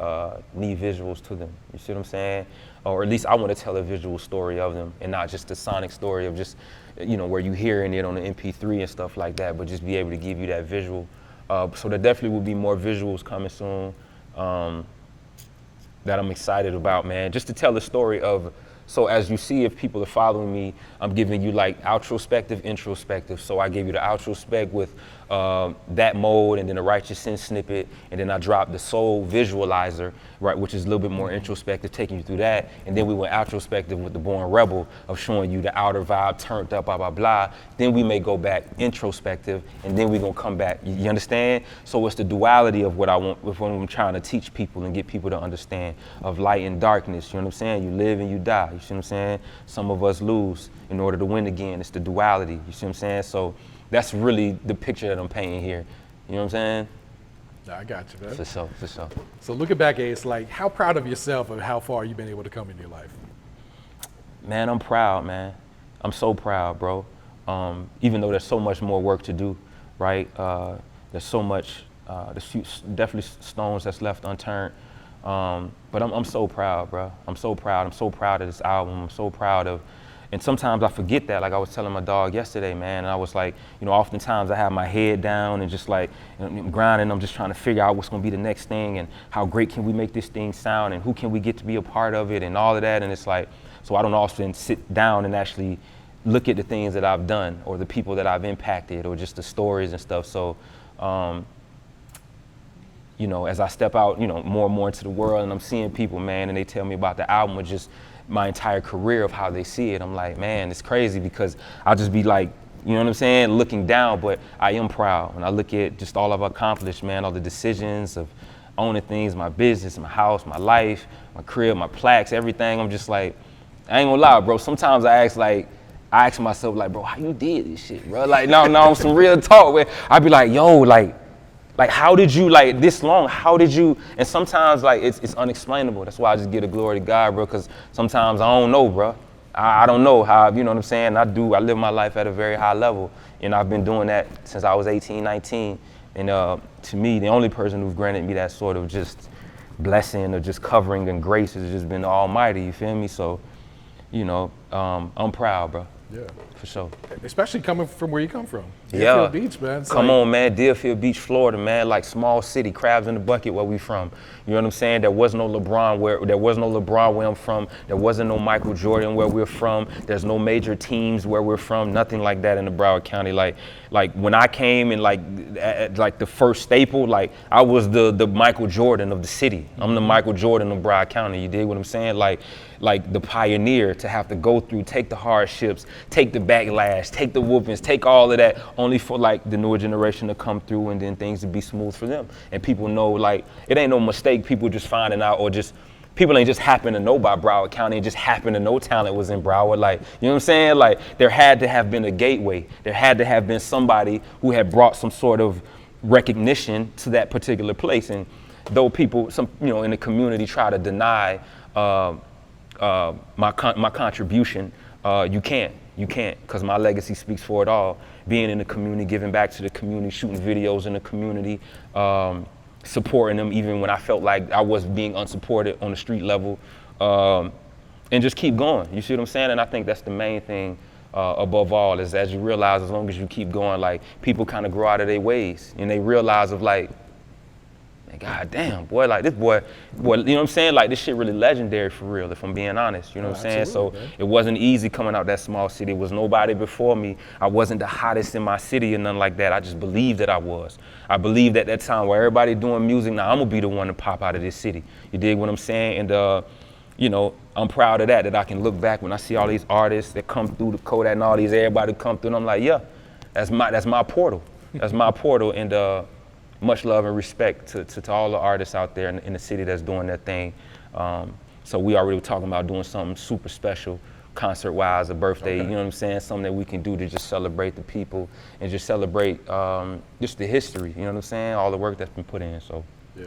need visuals to them. You see what I'm saying? Or at least I want to tell a visual story of them, and not just the sonic story of just, where you hearing it on the MP3 and stuff like that, but just be able to give you that visual. So there definitely will be more visuals coming soon that I'm excited about, man. Just to tell the story of, so as you see, if people are following me, I'm giving you like outrospective, introspective. So I gave you the outrospect with that mode, and then the Righteous Sin snippet, and then I dropped the Soul Visualizer, right, which is a little bit more introspective, taking you through that. And then we went outrospective with the Born Rebel of showing you the outer vibe, turned up, blah, blah, blah. Then we may go back introspective, and then we're gonna come back. You understand? So it's the duality of what I want, with what I'm trying to teach people and get people to understand, of light and darkness. You know what I'm saying? You live and you die. You see what I'm saying? Some of us lose in order to win again. It's the duality. You see what I'm saying? So that's really the picture that I'm painting here. You know what I'm saying? I got you, man. For sure, for sure. So looking back, Ace, like, how proud of yourself of how far you've been able to come in your life? Man, I'm proud, man. I'm so proud, bro. Even though there's so much more work to do, right? There's so much, there's definitely stones that's left unturned. But I'm so proud, bro. I'm so proud. I'm so proud of this album. I'm so proud of, and sometimes I forget that. Like I was telling my dog yesterday, man, and I was like, oftentimes I have my head down and just like, I'm grinding. I'm just trying to figure out what's gonna be the next thing and how great can we make this thing sound and who can we get to be a part of it and all of that. And it's like, so I don't often sit down and actually look at the things that I've done or the people that I've impacted or just the stories and stuff. So, as I step out, more and more into the world and I'm seeing people, man, and they tell me about the album or just my entire career of how they see it, I'm like, man, it's crazy because I'll just be like you know what I'm saying, looking down, but I am proud. When I look at just all I've accomplished, man, all the decisions of owning things, my business, my house, my life, my crib, my plaques, everything, I'm just like, I ain't gonna lie, bro. Sometimes I ask myself, like, bro, how you did this shit, bro? Like, no, some real talk, man. I be like, yo, like, how did you, like, this long? How did you? And sometimes, like, it's unexplainable. That's why I just give the glory to God, bro, because sometimes I don't know, bro. I don't know how, you know what I'm saying? I live my life at a very high level, and I've been doing that since I was 18, 19. And to me, the only person who's granted me that sort of just blessing or just covering and grace has just been the Almighty, you feel me? So, you know, I'm proud, bro. Yeah. For sure. Especially coming from where you come from. Yeah. Deerfield Beach, man. It's come on, man. Deerfield Beach, Florida, man. Like small city, crabs in the bucket where we from. You know what I'm saying? There was no LeBron where I'm from. There wasn't no Michael Jordan where we're from. There's no major teams where we're from. Nothing like that in the Broward County. Like when I came and like the first staple, like I was the Michael Jordan of the city. I'm the Michael Jordan of Broward County. You dig what I'm saying? Like the pioneer to have to go through, take the hardships, take the backlash, take the whoopings, take all of that, only for like the newer generation to come through and then things to be smooth for them. And people know, like, it ain't no mistake people just finding out, or just people ain't just happen to know about Broward County and just happen to know talent was in Broward. Like, you know what I'm saying? Like, there had to have been a gateway. There had to have been somebody who had brought some sort of recognition to that particular place. And though people, in the community try to deny my contribution, you can't, because my legacy speaks for it all. Being in the community, giving back to the community, shooting videos in the community, supporting them even when I felt like I was being unsupported on the street level, and just keep going. You see what I'm saying? And I think that's the main thing above all, is as you realize, as long as you keep going, like, people kind of grow out of their ways and they realize of like, God damn, boy, like this boy, you know what I'm saying? Like, this shit really legendary for real, if I'm being honest, you know what I'm saying? So man, it wasn't easy coming out that small city. It was nobody before me. I wasn't the hottest in my city or nothing like that. I just believed that I was. I believed at that time where everybody doing music, now I'm gonna be the one to pop out of this city. You dig what I'm saying? And I'm proud of that I can look back when I see all these artists that come through the Kodak and all these, everybody come through, and I'm like, yeah, that's my portal. That's my portal. And much love and respect to all the artists out there in the city that's doing their thing. So we already were talking about doing something super special, concert-wise, a birthday, okay. You know what I'm saying? Something that we can do to just celebrate the people and just celebrate just the history, you know what I'm saying? All the work that's been put in, so. Yeah,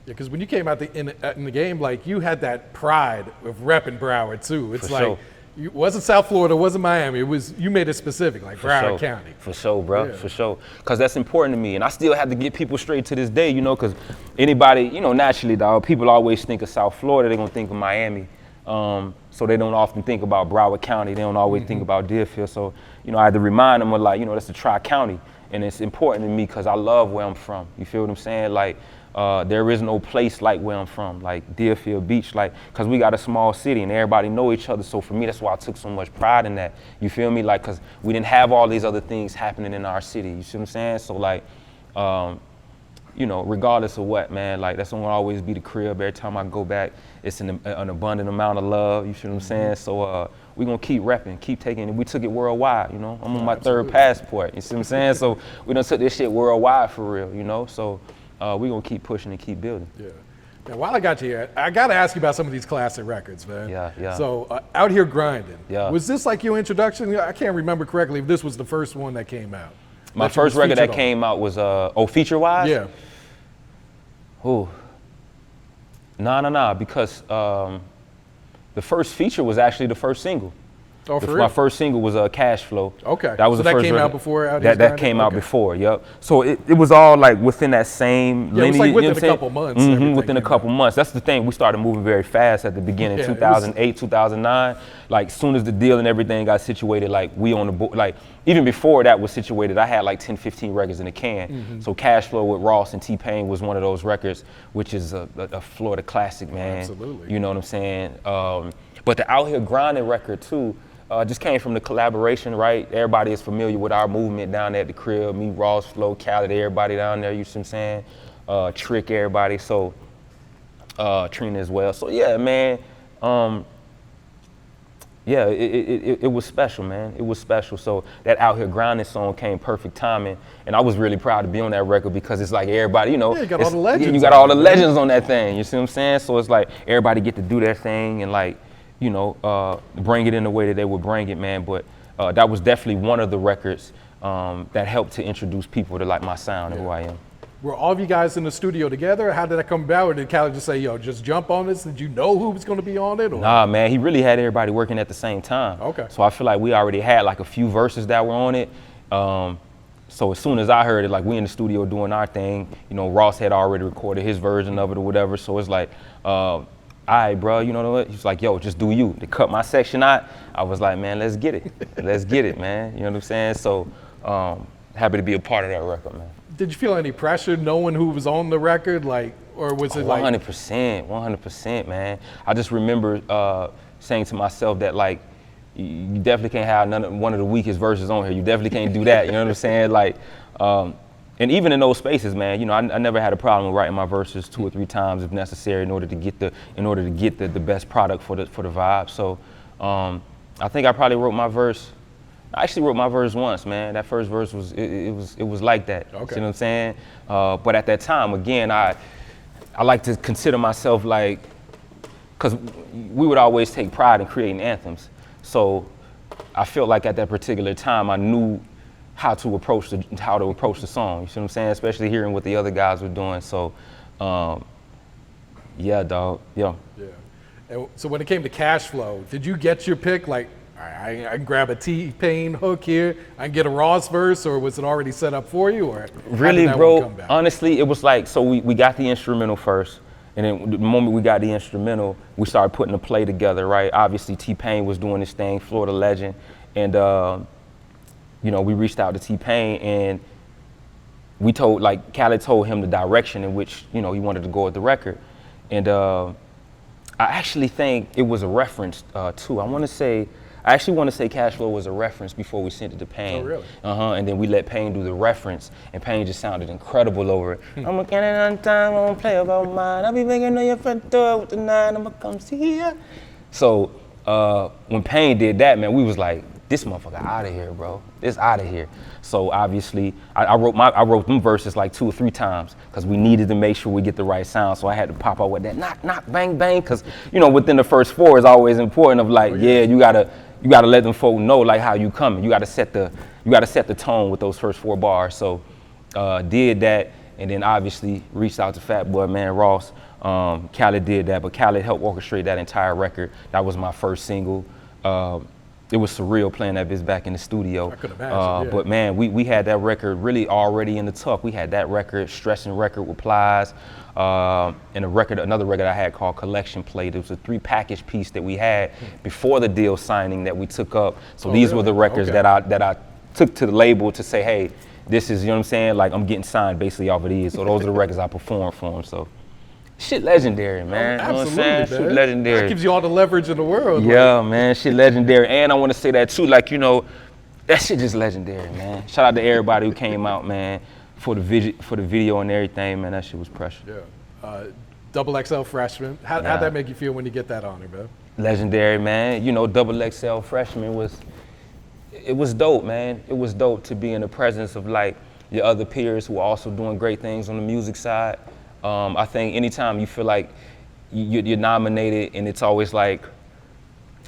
because when you came out in the game, like, you had that pride of repping Broward too. It's like, it wasn't South Florida, it wasn't Miami, it was, you made it specific, like Broward County. For sure, bro, for sure. Because that's important to me. And I still have to get people straight to this day, because anybody, naturally, dog, people always think of South Florida, they're going to think of Miami. So they don't often think about Broward County. They don't always think about Deerfield. So, I had to remind them of, like, that's a tri-county. And it's important to me because I love where I'm from. You feel what I'm saying? Like, there is no place like where I'm from, like Deerfield Beach, like, because we got a small city and everybody know each other. So for me, that's why I took so much pride in that. You feel me? Like, because we didn't have all these other things happening in our city. You see what I'm saying? So, like, regardless of what, man, like, that's gonna always be the crib. Every time I go back, it's an abundant amount of love. You see what I'm saying? So we're gonna keep repping, keep taking it. We took it worldwide, I'm on my third passport. You see what I'm saying? So we done took this shit worldwide for real, So we're gonna keep pushing and keep building. Yeah. Now, while I got you here, I gotta ask you about some of these classic records, man. Yeah. So, Out Here Grinding. Yeah. Was this like your introduction? I can't remember correctly if this was the first one that came out. My first record that came out was, feature-wise? Yeah. Ooh. Nah, because the first feature was actually the first single. Oh, for real? My first single was Cash Flow. Okay. That was so the that first came record. out before That came out before, yep. So it was all like within that same lineage. It was like within a couple months. Within a couple months. That's the thing. We started moving very fast at the beginning, 2008, 2009. Like, soon as the deal and everything got situated, like, we on the board. Like, even before that was situated, I had like 10, 15 records in the can. So Cash Flow with Ross and T-Pain was one of those records, which is a Florida classic, man. Absolutely. You know what I'm saying? But the Out Here Grinding record too, just came from the collaboration, right? Everybody is familiar with our movement down there at the crib. Me, Ross, Flo, Khaled, everybody down there, you see what I'm saying? Trick, everybody, so Trina as well. So yeah, man, yeah, it was special, man. It was special. So that Out Here Grinding song came perfect timing, and I was really proud to be on that record because it's like everybody, you know, you got all the legends. You got all the legends on that thing. You see what I'm saying? So it's like everybody get to do their thing and like, you know, bring it in the way that they would bring it, man. But that was definitely one of the records that helped to introduce people to like my sound and who I am. Were all of you guys in the studio together? How did that come about? Or did Khaled just say, yo, just jump on this? Did you know who was going to be on it? Or? Nah, man, he really had everybody working at the same time. Okay. So I feel like we already had like a few verses that were on it. So as soon as I heard it, like we in the studio doing our thing, you know, Ross had already recorded his version of it or whatever. So it's like, all right, bro, you know what? He's like, yo, just do you. They cut my section out. I was like, man, let's get it. Let's get it, man. You know what I'm saying? So happy to be a part of that record, man. Did you feel any pressure knowing who was on the record? Like, or was it 100%, man. I just remember saying to myself that like, you definitely can't have one of the weakest verses on here. You definitely can't do that. You know what I'm saying? Like, and even in those spaces, man, you know, I never had a problem with writing my verses 2 or 3 times if necessary in order to get the best product for the vibe. So, I think I probably wrote my verse. I actually wrote my verse once, man. That first verse was it was like that. Okay. You know what I'm saying? But at that time, again, I like to consider myself like, because we would always take pride in creating anthems. So I felt like at that particular time, I knew how to approach the song. You see what I'm saying? Especially hearing what the other guys were doing. So, yeah, dog. Yeah. Yeah. And so when it came to cash flow, did you get your pick? Like, all right, I can grab a T-Pain hook here, I can get a Ross verse, or was it already set up for you? Or really, bro, honestly, it was like, so we got the instrumental first. And then the moment we got the instrumental, we started putting the play together, right? Obviously, T-Pain was doing his thing, Florida legend. And, you know, we reached out to T-Pain and we Khaled told him the direction in which, you know, he wanted to go with the record. And I actually think it was a reference to, I actually want to say Cash Flow was a reference before we sent it to Payne. Oh, really? And then we let Payne do the reference, and Payne just sounded incredible over it. I'm a cannon on time, I don't play about mine. I'll be banging on your front door with the 9, I'ma come see ya. So when Payne did that, man, we was like, this motherfucker out of here, bro. This out of here. So obviously, I wrote them verses like 2 or 3 times because we needed to make sure we get the right sound. So I had to pop out with that knock, knock, bang, bang, because you know within the first 4 is always important. Of like, yeah, you gotta let them folk know like how you coming. You gotta set the tone with those first 4 bars. So did that, and then obviously reached out to Fat Boy, man, Ross. Khaled did that, but Khaled helped orchestrate that entire record. That was my first single. It was surreal playing that bitch back in the studio. I could imagine, yeah. But man, we had that record really already in the tuck. We had that record, Stressing record with Plies, and another record I had called Collection Plate. It was a 3-package piece that we had before the deal signing that we took up. So these were the records that I took to the label to say, hey, this is, you know what I'm saying? Like I'm getting signed basically off of these. So those are the records I performed for them. So. Shit legendary, man. Oh, you know what I'm saying? Shit legendary. That gives you all the leverage in the world. Yeah, like. Man, shit legendary. And I want to say that too, like, you know, that shit just legendary, man. Shout out to everybody who came out, man, for the video and everything, man. That shit was precious. Yeah. XXL Freshman. How'd that make you feel when you get that honor, man? Legendary, man. You know, XXL Freshman was dope, man. It was dope to be in the presence of like your other peers who are also doing great things on the music side. I think anytime you feel like you're nominated and it's always like,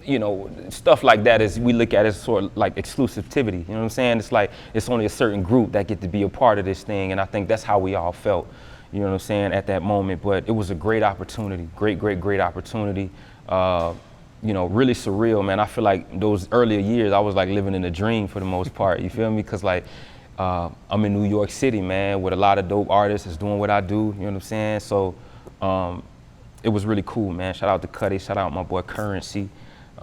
you know, stuff like that we look at as sort of like exclusivity. You know what I'm saying? It's like it's only a certain group that get to be a part of this thing, and I think that's how we all felt. You know what I'm saying, at that moment. But it was a great opportunity, great opportunity. You know, really surreal, man. I feel like those earlier years I was like living in a dream for the most part. You feel me? Because like. I'm in New York City, man, with a lot of dope artists that's doing what I do, you know what I'm saying? So it was really cool, man. Shout out to Cuddy, shout out my boy Currency.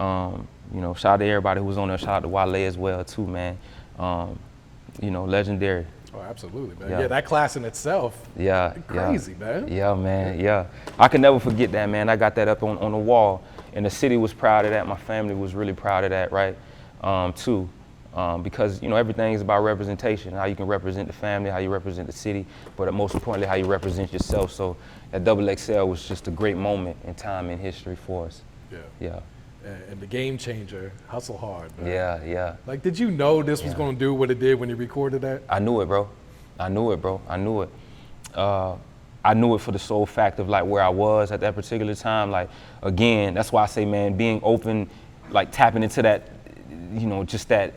You know, shout out to everybody who was on there, shout out to Wale as well too, man. You know, legendary. Oh, absolutely, man. Yeah, that class in itself, crazy, man. Yeah, man, yeah. I can never forget that, man. I got that up on the wall, and the city was proud of that. My family was really proud of that, right, too. Because, you know, everything is about representation, how you can represent the family, how you represent the city, but most importantly, how you represent yourself. So that XXL was just a great moment in time in history for us. Yeah. Yeah. and the game changer, Hustle Hard. Man. Yeah. Like, did you know this was going to do what it did when you recorded that? I knew it, bro. I knew it. I knew it for the sole fact of like where I was at that particular time. Like, again, that's why I say, man, being open, like tapping into that, you know, just that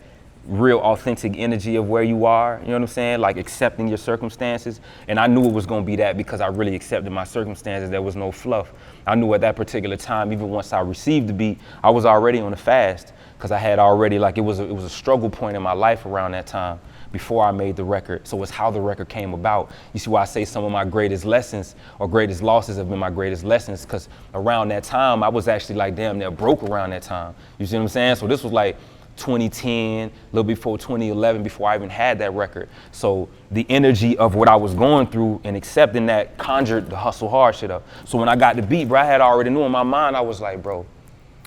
real authentic energy of where you are, you know what I'm saying? Like accepting your circumstances. And I knew it was gonna be that because I really accepted my circumstances. There was no fluff. I knew at that particular time, even once I received the beat, I was already on a fast because I had already, like, it was a struggle point in my life around that time before I made the record. So it's how the record came about. You see why I say some of my greatest lessons or greatest losses have been my greatest lessons, because around that time, I was actually like damn near broke around that time. You see what I'm saying? So this was like 2010, a little before 2011, before I even had that record. So the energy of what I was going through and accepting that conjured the Hustle Hard shit up. So when I got the beat, bro, I had already knew in my mind, I was like, bro,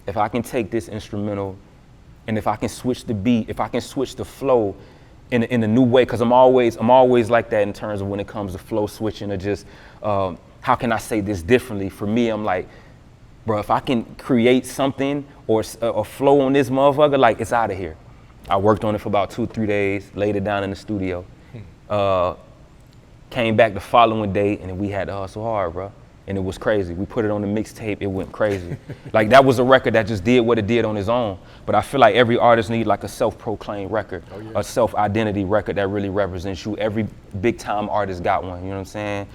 if I can take this instrumental and if I can switch the beat, if I can switch the flow in a new way, because I'm always like that in terms of when it comes to flow switching or just how can I say this differently? For me, I'm like, bro, if I can create something or a flow on this motherfucker, like, it's out of here. I worked on it for about 2-3 days, laid it down in the studio, came back the following day, and then we had to hustle hard, bro. And it was crazy. We put it on the mixtape, it went crazy. Like, that was a record that just did what it did on its own. But I feel like every artist needs like a self-proclaimed record, a self-identity record that really represents you. Every big-time artist got one, you know what I'm saying?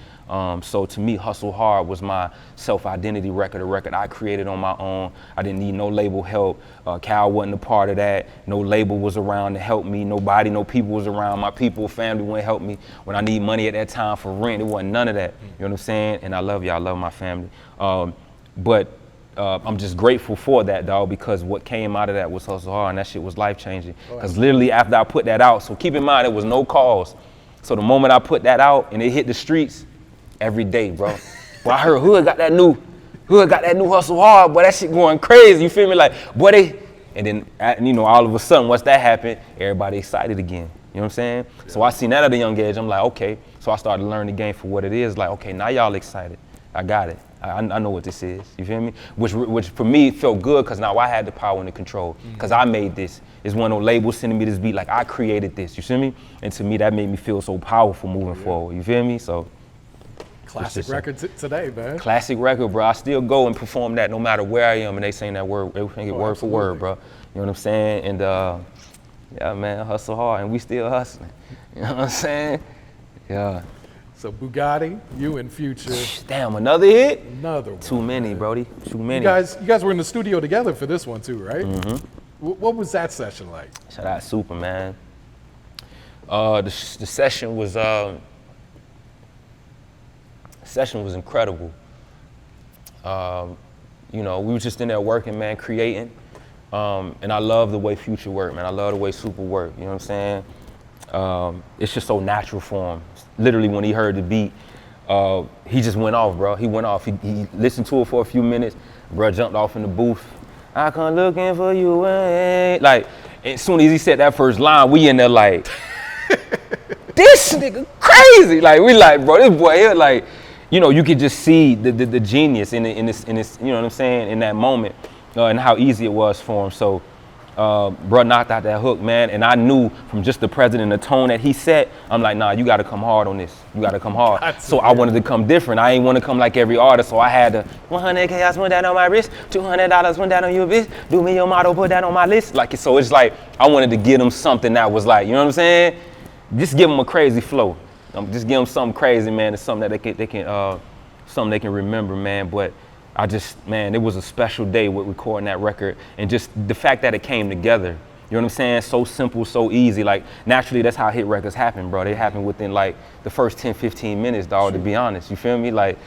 So to me, Hustle Hard was my self-identity record, a record I created on my own. I didn't need no label help. Cal wasn't a part of that. No label was around to help me. Nobody, no people was around. My people, family wouldn't help me. When I need money at that time for rent, it wasn't none of that. You know what I'm saying? And I love y'all, I love my family. But I'm just grateful for that, dog, because what came out of that was Hustle Hard, and that shit was life-changing. Because literally after I put that out, so keep in mind, it was no calls. So the moment I put that out and it hit the streets, every day, bro. Well, I heard Hood got that new Hustle Hard, boy, that shit going crazy, you feel me? Like, boy, and then, you know, all of a sudden, once that happened, everybody excited again, you know what I'm saying? Yeah. So I seen that at a young age, I'm like, okay. So I started to learn the game for what it is, like, okay, now y'all excited. I got it. I know what this is, you feel me? Which for me felt good, because now I had the power and the control, because I made this. It's one of those labels sending me this beat, like, I created this, you feel me? And to me, that made me feel so powerful moving forward, you feel me? So. Classic record today, man. Classic record, bro. I still go and perform that no matter where I am, and they saying that word, they sing it word for word, bro. You know what I'm saying? And yeah, man, hustle hard, and we still hustling. You know what I'm saying? Yeah. So Bugatti, you and Future. Damn, another hit? Another one. Too many, Brody. Too many. You guys were in the studio together for this one too, right? Mm-hmm. What was that session like? Shout out Super, man. The session was incredible. You know, we were just in there working, man, creating. And I love the way Future worked, man. I love the way Super worked, you know what I'm saying? It's just so natural for him. Literally, when he heard the beat, he just went off, bro. He went off. He listened to it for a few minutes. Bro jumped off in the booth. I come looking for you, like, as soon as he said that first line, we in there like, this nigga crazy. Like, we like, bro, this boy here, like, you know, you could just see the genius in this, you know what I'm saying, in that moment, and how easy it was for him. So, bro knocked out that hook, man, and I knew from just the president, the tone that he set, I'm like, nah, you got to come hard on this. You got to come hard. So I wanted to come different. I ain't want to come like every artist, so I had to, 100K, I went down on my wrist, $200 went down on your bitch, do me your motto, put that on my list. Like, so it's like, I wanted to give them something that was like, you know what I'm saying? Just give them a crazy flow. Just give them something crazy, man. It's something that something they can remember, man. But I just, man, it was a special day with recording that record, and just the fact that it came together. You know what I'm saying? So simple, so easy. Like, naturally, that's how hit records happen, bro. They happen within like the first 10, 15 minutes, dog, to be honest. You feel me? Like,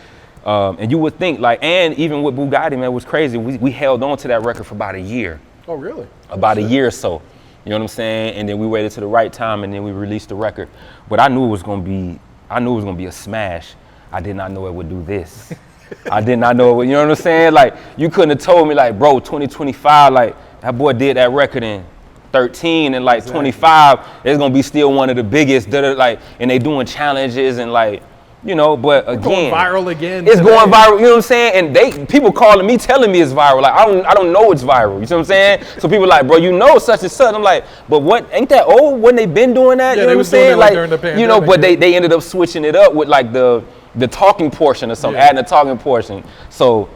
and you would think, like, and even with Bugatti, man, it was crazy. We held on to that record for about a year. Oh, really? About a year or so. You know what I'm saying? And then we waited to the right time, and then we released the record. But I knew it was gonna be a smash. I did not know it would do this. I did not know it would, you know what I'm saying? Like, you couldn't have told me, like, bro, 2025, like, that boy did that record in 13, and like 25, it's gonna be still one of the biggest, like, and they doing challenges, and like, You know, but again, going viral again. It's today. going viral. You know what I'm saying? And people calling me, telling me it's viral. Like I don't know it's viral. You see what I'm saying? So people like, bro, you know such and such. I'm like, but what? Ain't that old? When they been doing that? Yeah, you know they what I'm was doing saying? it like during the pandemic, you know, but they ended up switching it up with like the talking portion or something, adding a talking portion. So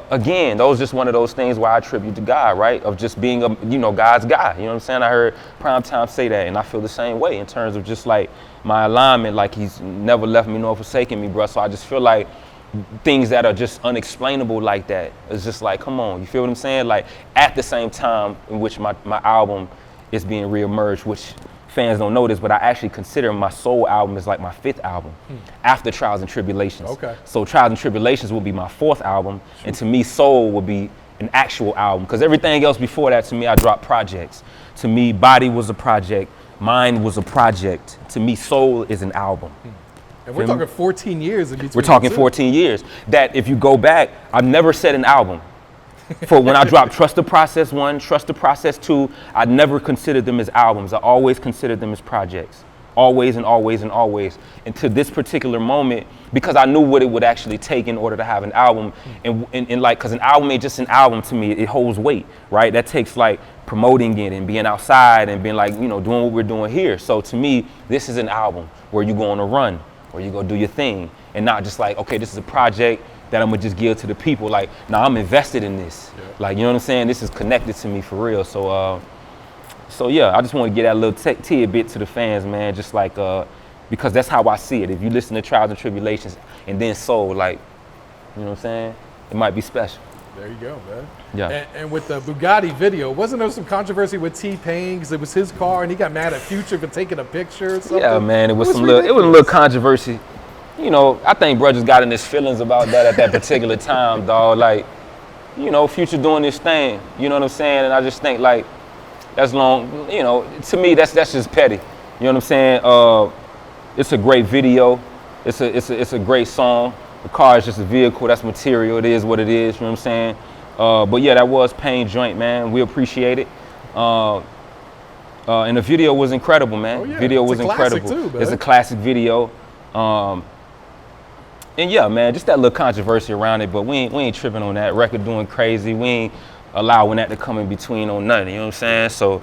again, those just one of those things where I attribute to God, right? Of just being God's guy. You know what I'm saying? I heard Primetime say that, and I feel the same way in terms of just like my alignment, like he's never left me nor forsaken me, bro. So I just feel like things that are just unexplainable like that, it's just like, come on, you feel what I'm saying? Like at the same time in which my album is being reemerged, which fans don't know this, but I actually consider my S.O.U.L album as like my 5th album after Trials and Tribulations. Okay. So Trials and Tribulations will be my 4th album, and to me, S.O.U.L will be an actual album, because everything else before that, to me, I dropped projects. To me, Body was a project, Mind was a project. To me, S.O.U.L is an album. And we're talking 14 years in between. We're talking 14 years. That if you go back, I've never said an album. For when I dropped Trust the Process 1, Trust the Process 2, I never considered them as albums. I always considered them as projects. Always and always and always. And to this particular moment, because I knew what it would actually take in order to have an album. And like, because an album ain't just an album to me, it holds weight, right? That takes like promoting it and being outside and being like, doing what we're doing here. So to me, this is an album where you go on a run, where you go do your thing, and not just like, okay, this is a project that I'm gonna just give to the people. Like, nah, I'm invested in this. Yeah. Like, you know what I'm saying? This is connected to me for real. So yeah, I just want to get that little tidbit to the fans, man. Just like, because that's how I see it. If you listen to Trials and Tribulations and then S.O.U.L, like, you know what I'm saying? It might be special. There you go, man. Yeah. And with the Bugatti video, wasn't there some controversy with T-Pain because it was his car and he got mad at Future for taking a picture or something? Yeah, man. It was a little controversy. I think bro just got in his feelings about that at that particular time, dog. Like, Future doing this thing. You know what I'm saying? And I just think like, that's long. To me, that's just petty. You know what I'm saying? It's a great video. It's a great song. The car is just a vehicle. That's material. It is what it is. You know what I'm saying? But yeah, that was Pain joint, man. We appreciate it. And the video was incredible, man. Oh, yeah. Video was incredible. Too, it's a classic video. And yeah, man, just that little controversy around it, but we ain't tripping on that. Record doing crazy. We ain't allowing that to come in between on nothing. You know what I'm saying? So,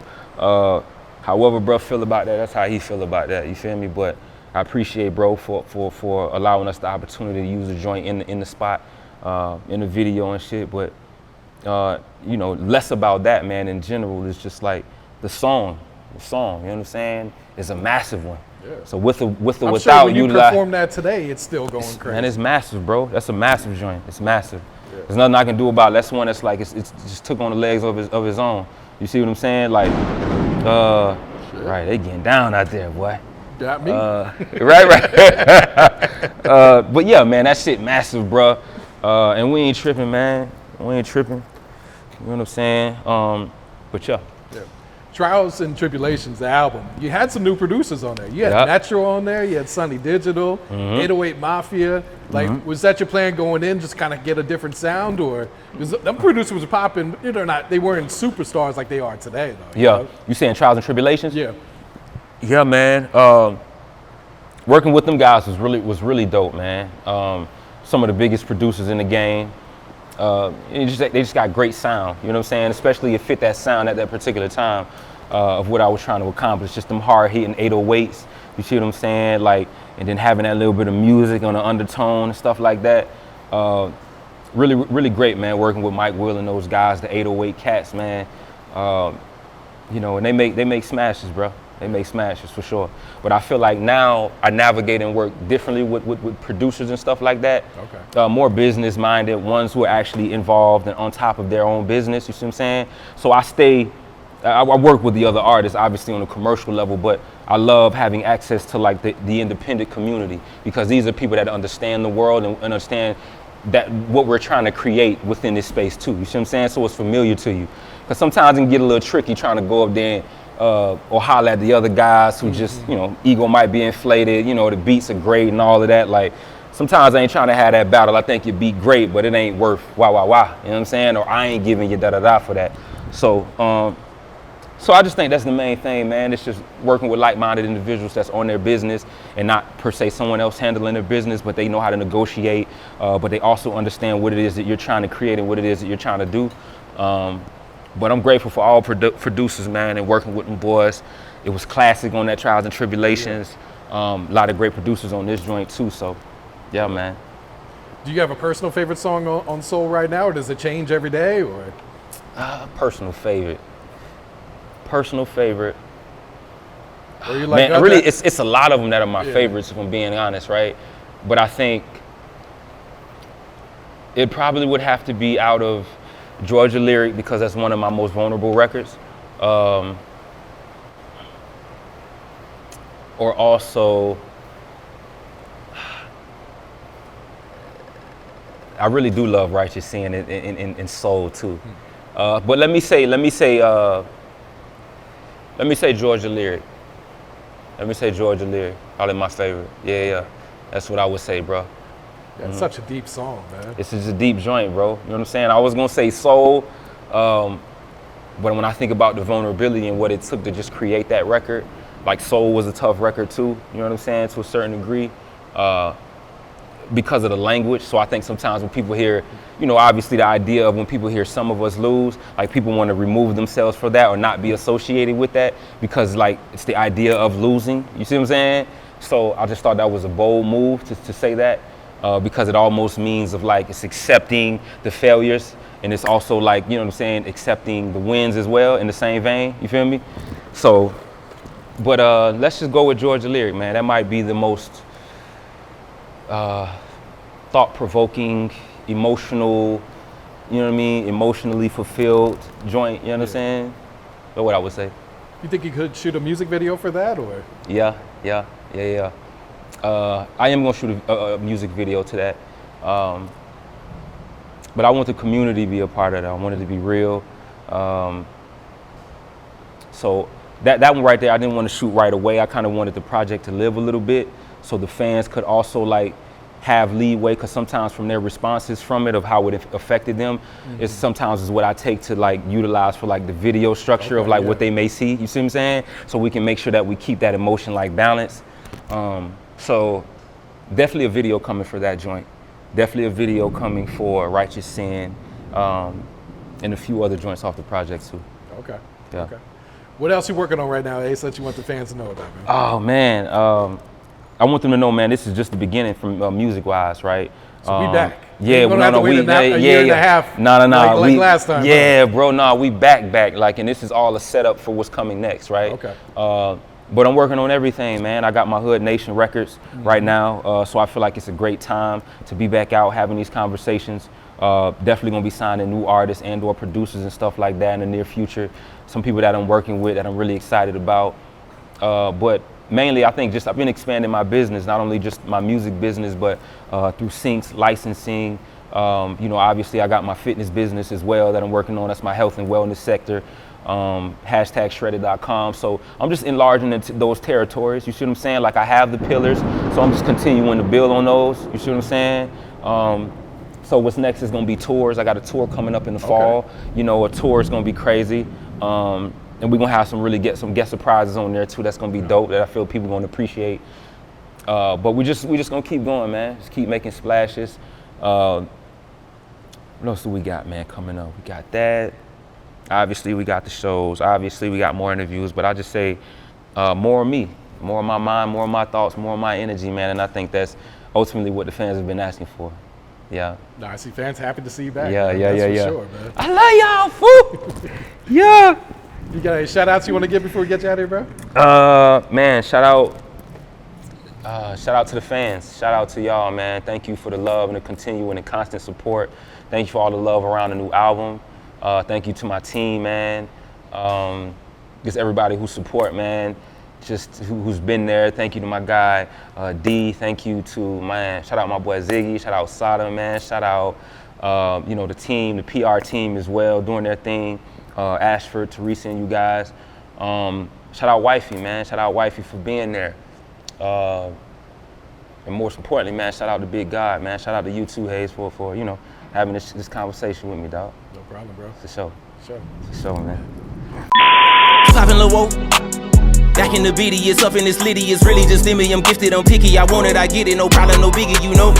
however bro feel about that, that's how he feel about that. You feel me? But I appreciate bro for allowing us the opportunity to use the joint in the spot, in the video and shit. But less about that, man. In general, it's just like the song. You know what I'm saying? It's a massive one. Yeah. So with I'm without sure when you perform that today, it's still going crazy. Man, it's massive, bro. That's a massive joint. It's massive. Yeah. There's nothing I can do about it. That's one that's like it's just took on the legs of his own. You see what I'm saying? Like, right? They getting down out there, boy. Got me. Right. But yeah, man, that shit massive, bro. And we ain't tripping, man. We ain't tripping. You know what I'm saying? But yeah. Trials and Tribulations, the album. You had some new producers on there. You had Natural on there. You had Sunny Digital, 808 Mafia. Like, was that your plan going in, just kind of get a different sound, or because them producers were popping? They weren't superstars like they are today, though. Yeah. You saying Trials and Tribulations? Yeah. Yeah, man. Working with them guys was really dope, man. Some of the biggest producers in the game. They just got great sound, you know what I'm saying? Especially it fit that sound at that particular time of what I was trying to accomplish. Just them hard hitting 808s, you see what I'm saying? Like, and then having that little bit of music on the undertone and stuff like that. Really, really great, man. Working with Mike Will and those guys, the 808 cats, man. And they make smashes, bro. They make smashes for sure. But I feel like now I navigate and work differently with producers and stuff like that. Okay. More business minded, ones who are actually involved and on top of their own business, you see what I'm saying? So I work with the other artists, obviously on a commercial level, but I love having access to like the independent community, because these are people that understand the world and understand that what we're trying to create within this space too. You see what I'm saying? So it's familiar to you. Because sometimes it can get a little tricky trying to go up there or holler at the other guys who just, ego might be inflated, the beats are great and all of that. Like, sometimes I ain't trying to have that battle. I think your beat great, but it ain't worth wah. You know what I'm saying? Or I ain't giving you da-da-da for that. So, So I just think that's the main thing, man. It's just working with like-minded individuals that's on their business and not per se someone else handling their business, but they know how to negotiate, but they also understand what it is that you're trying to create and what it is that you're trying to do. But I'm grateful for all producers, man, and working with them boys. It was classic on that Trials and Tribulations. A lot of great producers on this joint too, so yeah, man. Do you have a personal favorite song on S.O.U.L right now, or does it change every day? Or Personal favorite. Or you like, man, really, it's a lot of them that are my favorites, if I'm being honest, right? But I think it probably would have to be out of Georgia Lyric, because that's one of my most vulnerable records. Or also, I really do love Righteous Sin in S.O.U.L too. But let me say Georgia Lyric. Probably my favorite. Yeah. That's what I would say, bro. That's such a deep song, man. It's just a deep joint, bro. You know what I'm saying? I was gonna say soul, but when I think about the vulnerability and what it took to just create that record, like Soul was a tough record too. You know what I'm saying? To a certain degree, because of the language. So I think sometimes when people hear, you know, obviously the idea of when people hear Some of Us Lose, like people want to remove themselves from that or not be associated with that because like it's the idea of losing. You see what I'm saying? So I just thought that was a bold move to say that. Because it almost means of like it's accepting the failures and it's also like, you know what I'm saying, accepting the wins as well in the same vein, you feel me? So, but let's just go with Georgia Lyric, man. That might be the most thought-provoking, emotional, you know what I mean, emotionally fulfilled joint, you know what I'm saying? That's what I would say. You think you could shoot a music video for that, or? Yeah. I am gonna shoot a music video to that, but I want the community to be a part of that. I want it to be real. So that one right there, I didn't want to shoot right away. I kind of wanted the project to live a little bit, so the fans could also like have leeway, because sometimes from their responses from it of how it affected them, it's sometimes is what I take to like utilize for like the video structure of like what they may see. You see what I'm saying? So we can make sure that we keep that emotion like balanced. So definitely a video coming for that joint. Definitely a video coming for Righteous Sin, and a few other joints off the project too. Okay. Yeah. Okay. What else you working on right now, Ace, that you want the fans to know about, man? Oh man, I want them to know, man, this is just the beginning from music-wise, right? So we back. Yeah, we're gonna have to wait a year and a half. No. Like last time. Yeah, bro, no, we back. Like, and this is all a setup for what's coming next, right? Okay. But I'm working on everything, man. I got my Hood Nation records right now, so I feel like it's a great time to be back out having these conversations. Definitely gonna be signing new artists and or producers and stuff like that in the near future. Some people that I'm working with that I'm really excited about. But mainly, I think I've been expanding my business, not only just my music business, but through syncs, licensing. You know, obviously I got my fitness business as well that I'm working on. That's my health and wellness sector. #shredded.com. So I'm just enlarging into those territories. You see what I'm saying? Like I have the pillars, so I'm just continuing to build on those. You see what I'm saying? So what's next is gonna be tours. I got a tour coming up in the fall. You know, a tour is gonna be crazy. And we're gonna have some guest surprises on there too. That's gonna be dope that I feel people gonna appreciate. But we just gonna keep going, man. Just keep making splashes. What else do we got, man, coming up? We got that. Obviously, we got the shows. Obviously, we got more interviews. But I just say more of me, more of my mind, more of my thoughts, more of my energy, man. And I think that's ultimately what the fans have been asking for. Yeah. No, I see fans happy to see you back. Yeah. For sure, man. I love y'all, fool. Yeah. You got any shout outs you want to give before we get you out of here, bro? Man, shout out to the fans. Shout out to y'all, man. Thank you for the love and the continuing and constant support. Thank you for all the love around the new album. Thank you to my team, man. Just everybody who support, man. Just who's been there. Thank you to my guy, D. Thank you to, man, shout out my boy Ziggy. Shout out Sada, man. Shout out, you know, the team, the PR team as well, doing their thing. Ashford, Teresa, and you guys. Shout out Wifey, man. Shout out Wifey for being there. And most importantly, man, shout out to Big God, man. Shout out to you too, Haze, for you know, having this conversation with me, dog. No problem, bro. For sure. Sure. For sure, man. Poppin' Lil Woe. Back in the BD, it's up and it's litty, it's really just in me, I'm gifted, I'm picky, I want it, I get it, no problem, no biggie, you know.